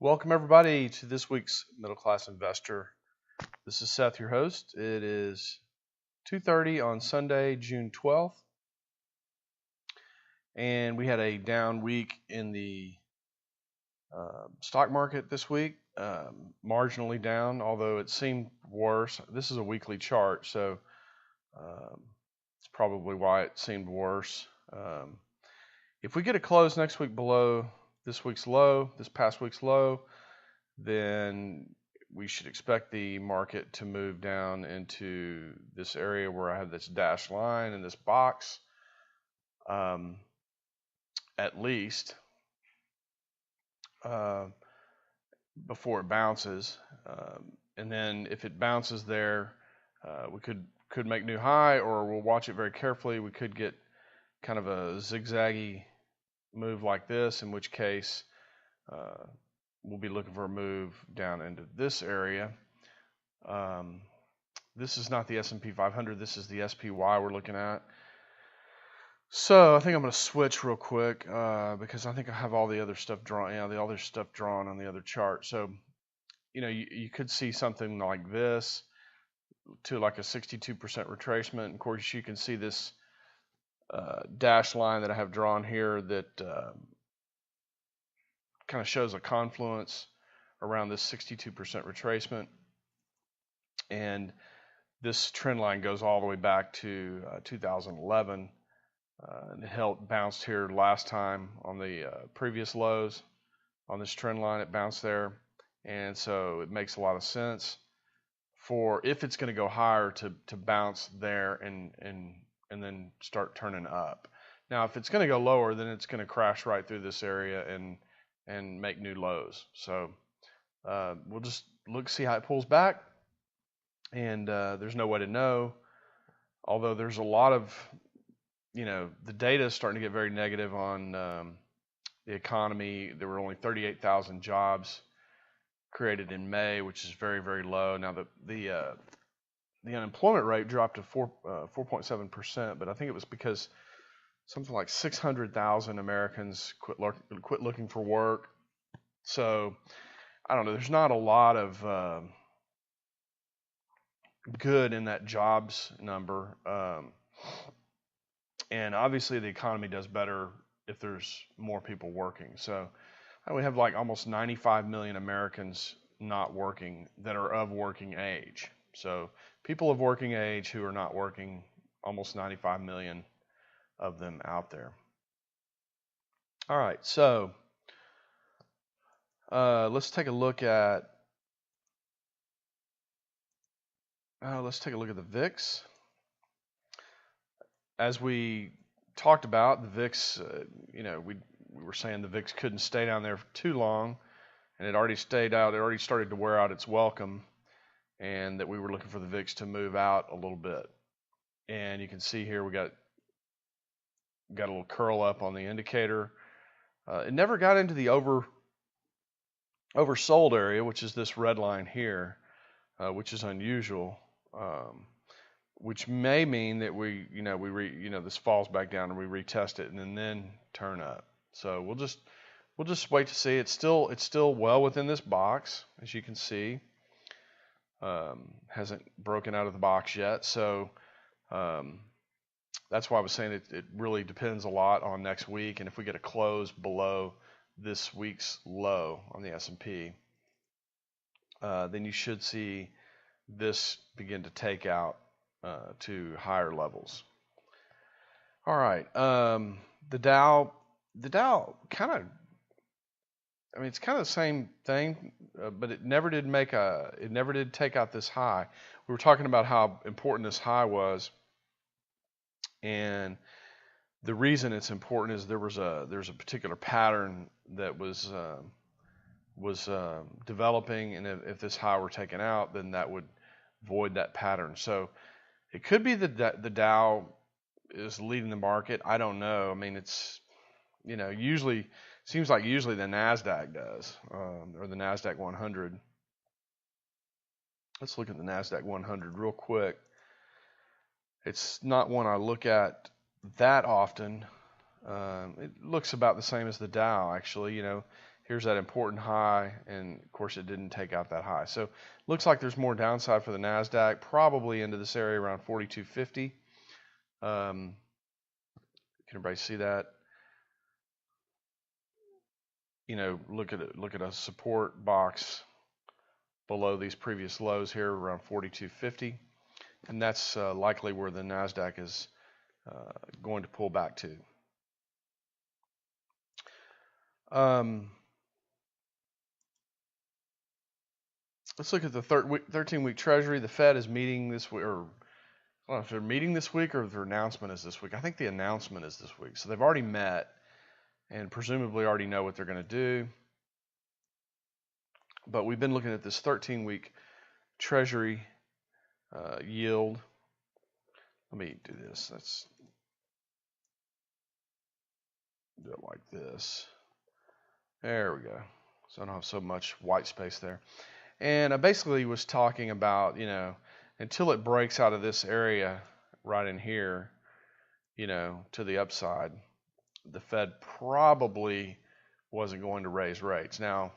Welcome everybody to this week's Middle Class Investor. This is Seth, your host. It is 2:30 on Sunday, June 12th, and we had a down week in the stock market this week, marginally down, although it seemed worse. This is a weekly chart, so it's probably why it seemed worse. If we get a close next week below this past week's low, then we should expect the market to move down into this area where I have this dashed line in this box, at least before it bounces. And then if it bounces there, we could make new high, or we'll watch it very carefully. We could get kind of a zigzaggy move like this, in which case we'll be looking for a move down into this area. This is not the S&P 500. This is the SPY we're looking at. So I think I'm going to switch real quick because I think I have all the other stuff drawn. Yeah, the other stuff drawn on the other chart. So you could see something like this to like a 62% retracement. Of course, you can see this dashed line that I have drawn here that kind of shows a confluence around this 62% retracement, and this trend line goes all the way back to 2011, and it bounced here last time on the previous lows on this trend line. It bounced there, and so it makes a lot of sense for, if it's going to go higher, to bounce there and then start turning up. Now if it's going to go lower, then it's going to crash right through this area and make new lows. So we'll just see how it pulls back, and there's no way to know, although there's a lot of, the data is starting to get very negative on the economy. There were only 38,000 jobs created in May, which is very, very low. Now the unemployment rate dropped to 4.7%, but I think it was because something like 600,000 Americans quit looking for work. So I don't know. There's not a lot of good in that jobs number, and obviously the economy does better if there's more people working. So we have like almost 95 million Americans not working that are of working age. So people of working age who are not working, almost 95 million of them out there. All right, so let's take a look at the VIX. As we talked about, the VIX, we were saying the VIX couldn't stay down there for too long, and it already stayed out. It already started to wear out its welcome, and that we were looking for the VIX to move out a little bit. And you can see here we got a little curl up on the indicator. It never got into the oversold area, which is this red line here, which is unusual, which may mean that this falls back down and we retest it and then turn up. So we'll just wait to see. It's still well within this box, as you can see. Hasn't broken out of the box yet. So that's why I was saying it really depends a lot on next week, and if we get a close below this week's low on the S&P, then you should see this begin to take out to higher levels. All right, the Dow kind of, it's kind of the same thing, but it never did take out this high. We were talking about how important this high was, and the reason it's important is there's a particular pattern that was developing, and if this high were taken out, then that would void that pattern. So it could be that the Dow is leading the market. I don't know. It's usually seems like the NASDAQ does, or the NASDAQ 100. Let's look at the NASDAQ 100 real quick. It's not one I look at that often. It looks about the same as the Dow, actually. Here's that important high, and of course it didn't take out that high. So looks like there's more downside for the NASDAQ, probably into this area around 4250. Can everybody see that? You know, look at a support box below these previous lows here around 4250, and that's likely where the NASDAQ is going to pull back to. Let's look at the 13-week Treasury. The Fed is meeting this week, or I don't know if they're meeting this week or if their announcement is this week. I think the announcement is this week. So they've already met and presumably already know what they're going to do. But we've been looking at this 13-week Treasury yield. Let me do this. Let's do it like this. There we go. So I don't have so much white space there. And I basically was talking about, you know, until it breaks out of this area right in here, you know, to the upside, the Fed probably wasn't going to raise rates. Now,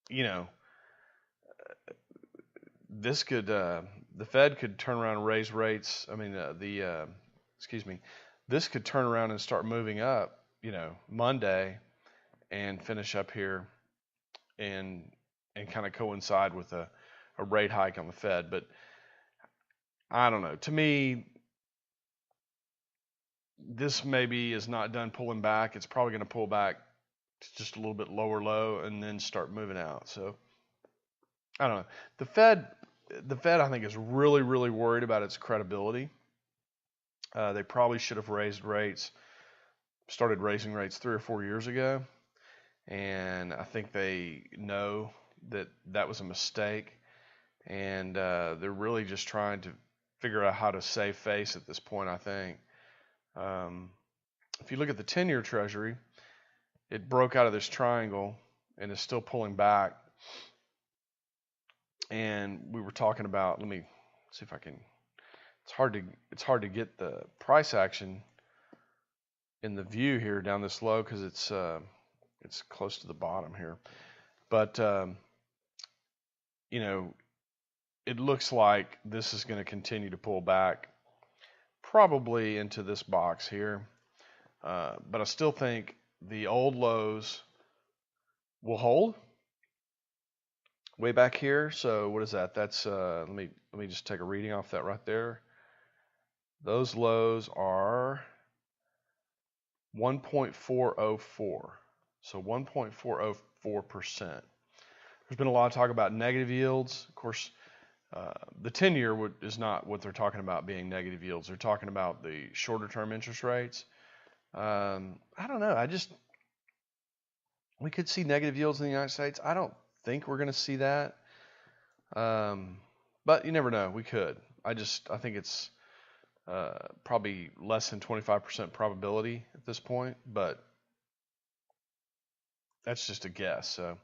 you know, this could, the Fed could turn around and raise rates. I mean, this could turn around and start moving up, you know, Monday and finish up here and kind of coincide with a rate hike on the Fed. But I don't know. To me, this maybe is not done pulling back. It's probably going to pull back to just a little bit lower low and then start moving out. So I don't know. The Fed I think is really, really worried about its credibility. They probably should have started raising rates 3 or 4 years ago. And I think they know that was a mistake. And they're really just trying to figure out how to save face at this point, I think. If you look at the 10-year Treasury, it broke out of this triangle and is still pulling back. And we were talking about, let me see if I can, it's hard to get the price action in the view here down this low because it's close to the bottom here. But you know, it looks like this is going to continue to pull back probably into this box here. But I still think the old lows will hold way back here. So what is that? That's let me just take a reading off that right there. Those lows are 1.404. So 1.404%. There's been a lot of talk about negative yields. Of course, the 10-year is not what they're talking about being negative yields. They're talking about the shorter term interest rates. I don't know. We could see negative yields in the United States. I don't think we're going to see that. But you never know. We could. I think it's probably less than 25% probability at this point, but that's just a guess. So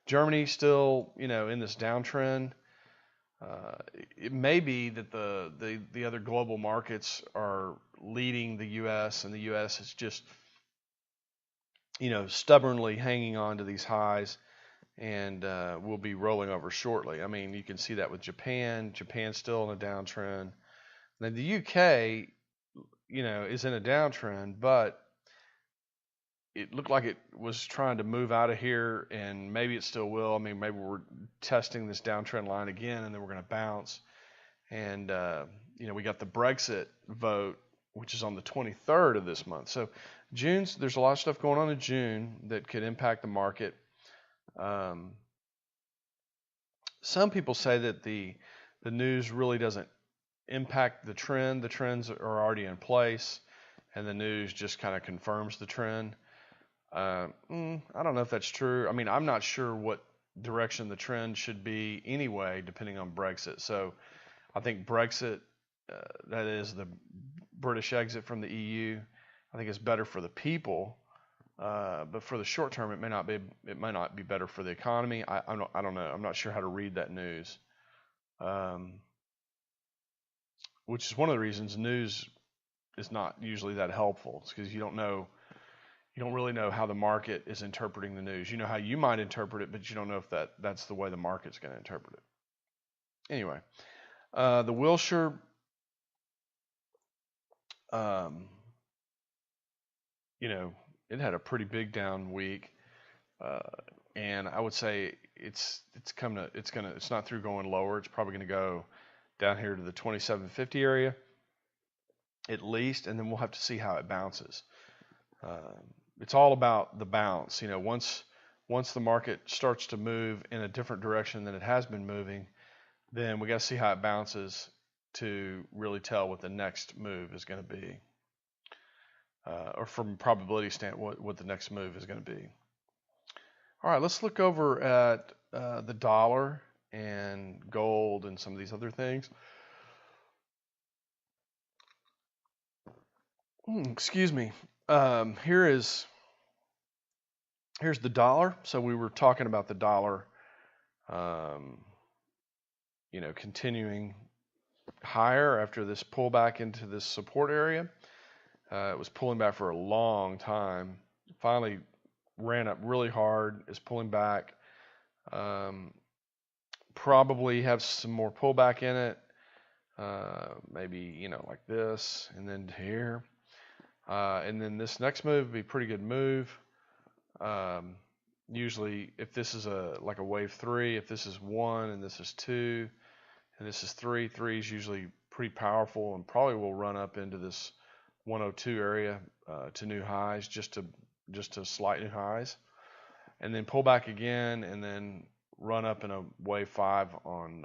Germany still, you know, in this downtrend. It may be that the other global markets are leading the U.S. and the U.S. is just, you know, stubbornly hanging on to these highs and will be rolling over shortly. I mean, you can see that with Japan. Japan's still in a downtrend. Now the UK, you know, is in a downtrend, but it looked like it was trying to move out of here, and maybe it still will. I mean, maybe we're testing this downtrend line again, and then we're going to bounce. And, you know, we got the Brexit vote, which is on the 23rd of this month. So there's a lot of stuff going on in June that could impact the market. Some people say that the news really doesn't impact the trend. The trends are already in place, and the news just kind of confirms the trend. I don't know if that's true. I mean, I'm not sure what direction the trend should be anyway, depending on Brexit. So I think Brexit, that is the British exit from the EU, I think is better for the people. But for the short term, it may not be better for the economy. I don't know. I'm not sure how to read that news. Which is one of the reasons news is not usually that helpful. It's because you don't know, you don't really know how the market is interpreting the news. You know how you might interpret it, but you don't know if that's the way the market's going to interpret it. Anyway, the Wilshire, you know, it had a pretty big down week, and I would say it's not through going lower. It's probably going to go down here to the 2750 area at least, and then we'll have to see how it bounces. It's all about the bounce. You know, once the market starts to move in a different direction than it has been moving, then we got to see how it bounces to really tell what the next move is going to be, or from a probability standpoint, what the next move is going to be. All right, let's look over at the dollar and gold and some of these other things. Excuse me. Here's the dollar. So we were talking about the dollar, you know, continuing higher after this pullback into this support area. It was pulling back for a long time. Finally ran up really hard, is pulling back. Probably have some more pullback in it. Maybe, you know, like this, and then here. And then this next move would be a pretty good move. Usually if this is like a wave 3, if this is 1 and this is 2 and this is 3, 3 is usually pretty powerful and probably will run up into this 102 area to new highs, just to slight new highs, and then pull back again and then run up in a wave 5 on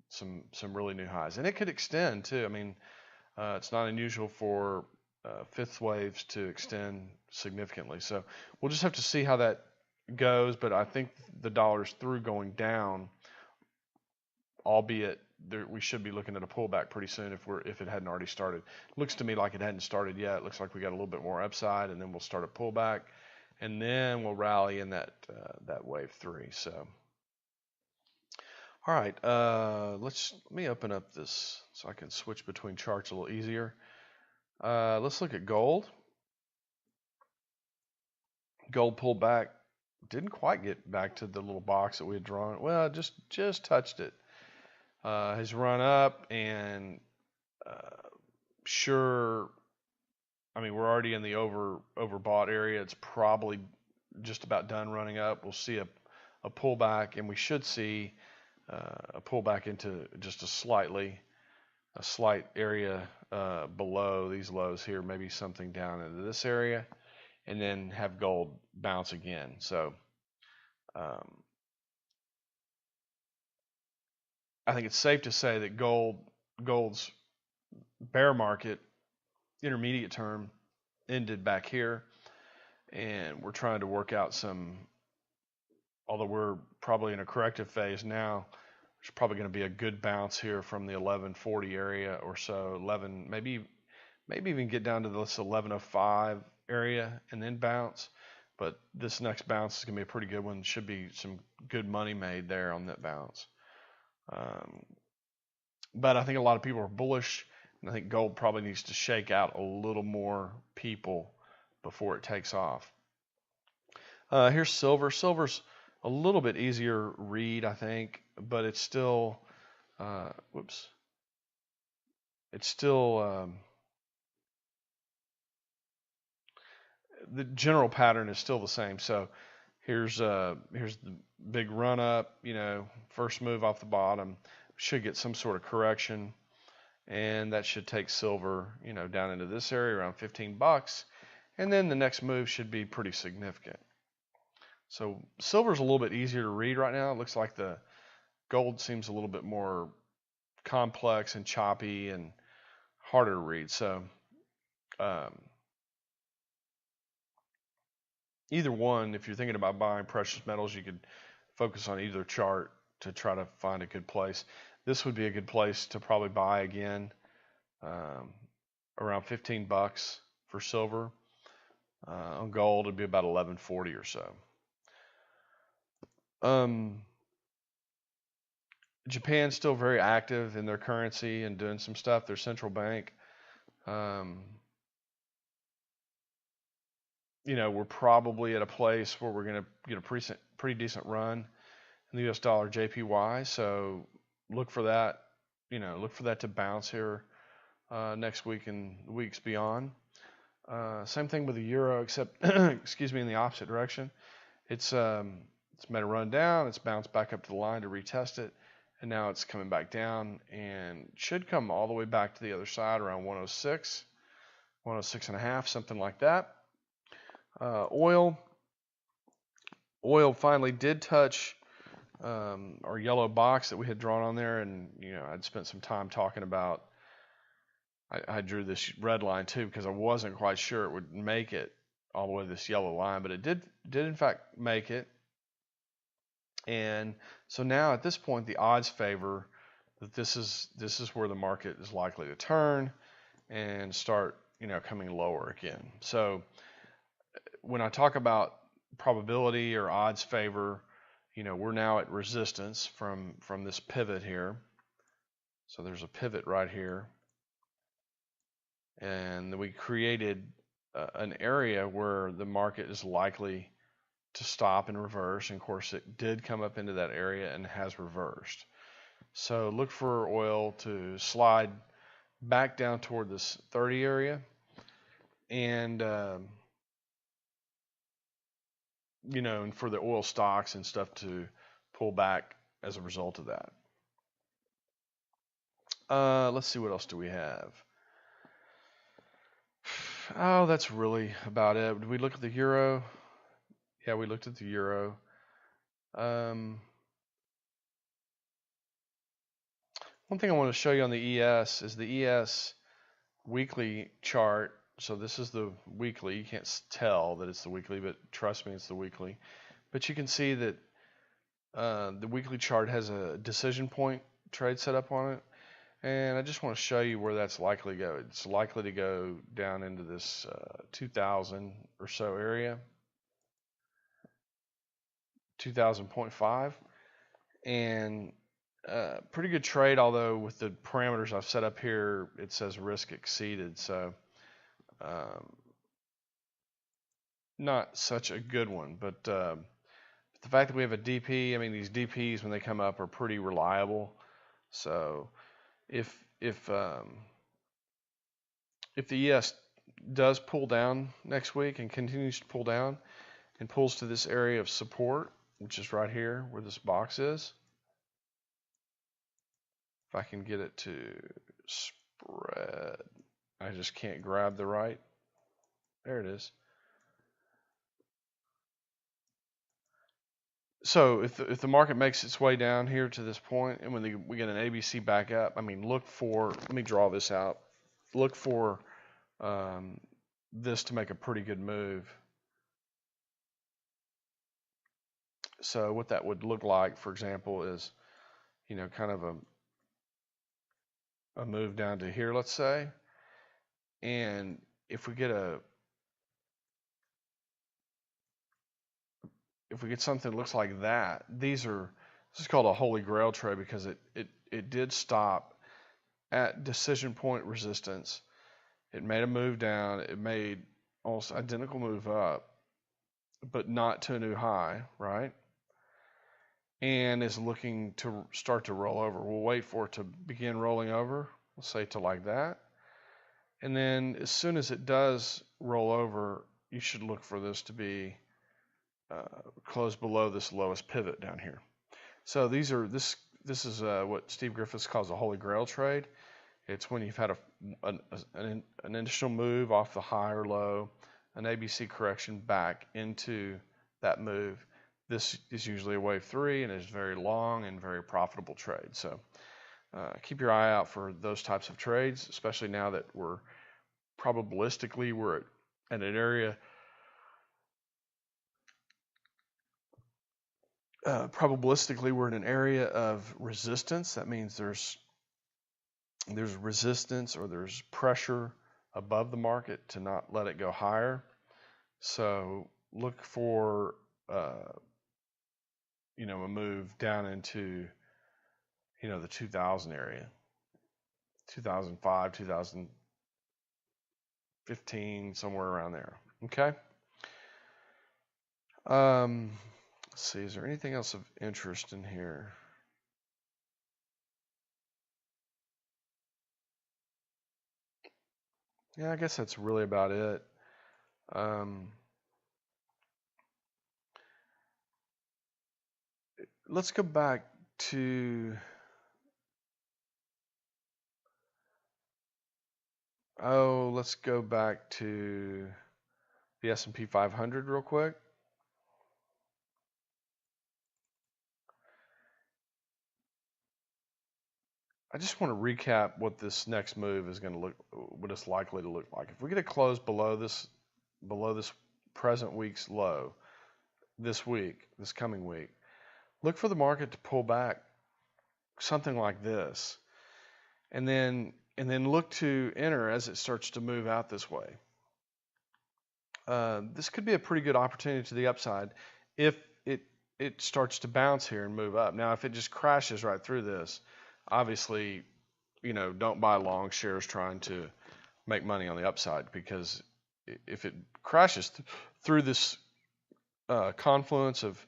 some really new highs. And it could extend too. I mean, it's not unusual for fifth waves to extend significantly. So we'll just have to see how that goes, but I think the dollar's through going down, albeit we should be looking at a pullback pretty soon if it hadn't already started. It looks to me like it hadn't started yet. It looks like we got a little bit more upside, and then we'll start a pullback, and then we'll rally in that wave 3. So all right, let me open up this so I can switch between charts a little easier. Let's look at gold. Gold pulled back, didn't quite get back to the little box that we had drawn. Well, just touched it. Has run up, and sure, I mean, we're already in the overbought area. It's probably just about done running up. We'll see a pullback, and we should see a pullback into just a slight area below these lows here, maybe something down into this area, and then have gold bounce again. So I think it's safe to say that gold's bear market intermediate term ended back here, and we're trying to work out some, although we're probably in a corrective phase now, there's probably going to be a good bounce here from the 1140 area or so, 11, maybe even get down to this 1105 area and then bounce. But this next bounce is going to be a pretty good one. Should be some good money made there on that bounce. But I think a lot of people are bullish, and I think gold probably needs to shake out a little more people before it takes off. Here's silver. Silver's a little bit easier read, I think, but it's still, it's still, the general pattern is still the same. So here's the big run up, you know, first move off the bottom, should get some sort of correction, and that should take silver, you know, down into this area around $15, and then the next move should be pretty significant. So silver's a little bit easier to read right now. It looks like the gold seems a little bit more complex and choppy and harder to read. So either one, if you're thinking about buying precious metals, you could focus on either chart to try to find a good place. This would be a good place to probably buy again, around $15 for silver. On gold, it'd be about $11.40 or so. Japan's still very active in their currency and doing some stuff. Their central bank. we're probably at a place where we're going to get a pretty decent run in the U.S. dollar JPY. So look for that. Look for that to bounce here next week and weeks beyond. Same thing with the euro, except excuse me, in the opposite direction. It's made a run down. It's bounced back up to the line to retest it, and now it's coming back down and should come all the way back to the other side around 106, 106 and a half, something like that. Oil finally did touch our yellow box that we had drawn on there, and I'd spent some time talking about. I drew this red line too because I wasn't quite sure it would make it all the way to this yellow line, but it did in fact make it. And so now at this point, the odds favor that this is where the market is likely to turn and start coming lower again. So when I talk about probability or odds favor, we're now at resistance from this pivot here. So there's a pivot right here. And we created an area where the market is likely to stop and reverse. And of course, it did come up into that area and has reversed. So look for oil to slide back down toward this 30 area. And, and for the oil stocks and stuff to pull back as a result of that. Let's see, what else do we have? Oh, that's really about it. Did we look at the euro? Yeah, we looked at the euro. One thing I want to show you on the ES is the ES weekly chart. So this is the weekly. You can't tell that it's the weekly, but trust me, it's the weekly. But you can see that the weekly chart has a decision point trade set up on it. And I just want to show you where that's likely to go. It's likely to go down into this 2,000 or so area, 2,000.5, and pretty good trade, although with the parameters I've set up here, it says risk exceeded. So not such a good one, but the fact that we have a DP, I mean, these DPs when they come up are pretty reliable. So if the ES does pull down next week and continues to pull down and pulls to this area of support, which is right here where this box is, if I can get it to spread, I just can't grab the right, there it is. So if the market makes its way down here to this point, and when we get an ABC back up, I mean, look for, let me draw this out. Look for this to make a pretty good move. So what that would look like, for example, is, kind of a move down to here, let's say. And if we get something that looks like that, this is called a holy grail trade because it did stop at decision point resistance. It made a move down. It made almost identical move up, but not to a new high, right? And is looking to start to roll over. We'll wait for it to begin rolling over. We'll say to like that. And then as soon as it does roll over, you should look for this to be close below this lowest pivot down here. So this is what Steve Griffiths calls a holy grail trade. It's when you've had an initial move off the high or low, an ABC correction back into that move. This is usually a wave 3 and is very long and very profitable trade. So keep your eye out for those types of trades, especially now that we're probabilistically at an area. Probabilistically, we're in an area of resistance. That means there's resistance or there's pressure above the market to not let it go higher. So look for a move down into the 2000 area, 2005, 2015, somewhere around there. Okay. Let's see, is there anything else of interest in here? Yeah, I guess that's really about it. Let's go back to, let's go back to the S&P 500 real quick. I just want to recap what this next move is going to look, what it's likely to look like. If we get a close below this present week's low this coming week, look for the market to pull back something like this, and then look to enter as it starts to move out this way. This could be a pretty good opportunity to the upside if it starts to bounce here and move up. Now, if it just crashes right through this, obviously, don't buy long shares trying to make money on the upside, because if it crashes through this confluence of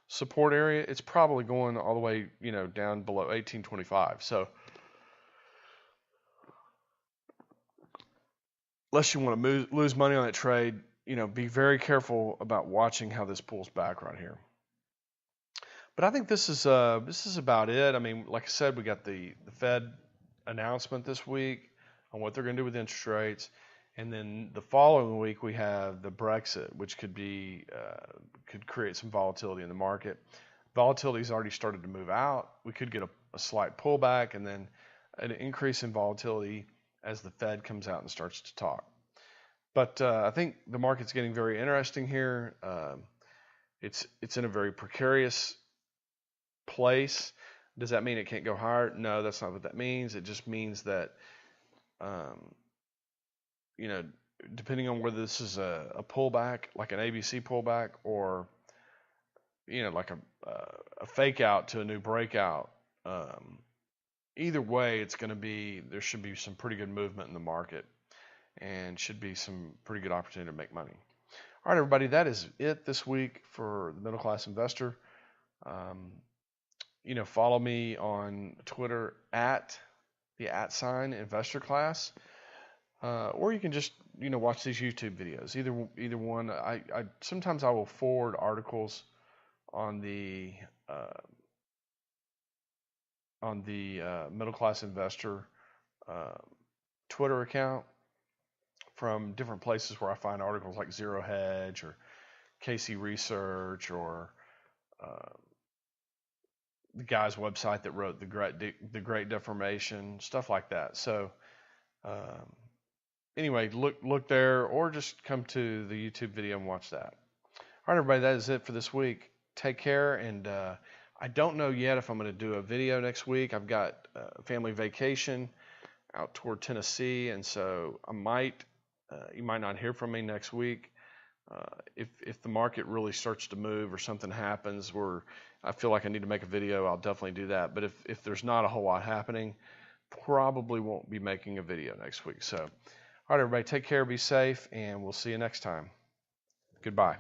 support area, it's probably going all the way, down below 1825. So unless you want to lose money on that trade, be very careful about watching how this pulls back right here. But I think this is about it. I mean, like I said, we got the Fed announcement this week on what they're going to do with interest rates, and then the following week we have the Brexit, which could create some volatility in the market. Volatility's already started to move out. We could get a slight pullback and then an increase in volatility as the Fed comes out and starts to talk. But I think the market's getting very interesting here. It's in a very precarious place. Does that mean it can't go higher? No, that's not what that means. It just means that, depending on whether this is a pullback, like an ABC pullback, or, like a fake out to a new breakout, either way, there should be some pretty good movement in the market and should be some pretty good opportunity to make money. All right, everybody, that is it this week for the Middle Class Investor. Follow me on Twitter at the @InvestorClass, or you can just watch these YouTube videos. Either one. I sometimes I will forward articles on the Middle Class Investor Twitter account from different places where I find articles like Zero Hedge or KC Research or the guy's website that wrote the Great Deformation, stuff like that. So anyway, look there, or just come to the YouTube video and watch that. All right, everybody, that is it for this week. Take care, and I don't know yet if I'm going to do a video next week. I've got a family vacation out toward Tennessee, and so you might not hear from me next week. If the market really starts to move or something happens where I feel like I need to make a video, I'll definitely do that. But if there's not a whole lot happening, probably won't be making a video next week. So, all right, everybody, take care, be safe, and we'll see you next time. Goodbye.